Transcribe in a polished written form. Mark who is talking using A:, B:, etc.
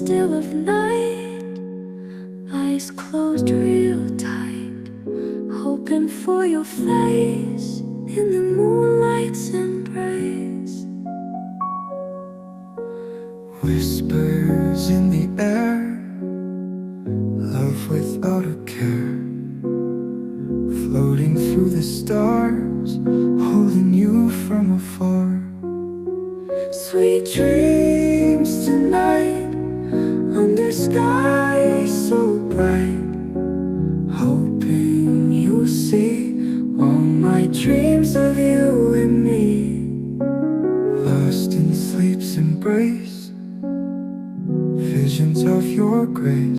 A: still of night, eyes closed real tight, hoping for your face in the moonlight's embrace.
B: Whispers in the air, love without a care, floating through the stars, holding you from afar.
A: Sweet dreams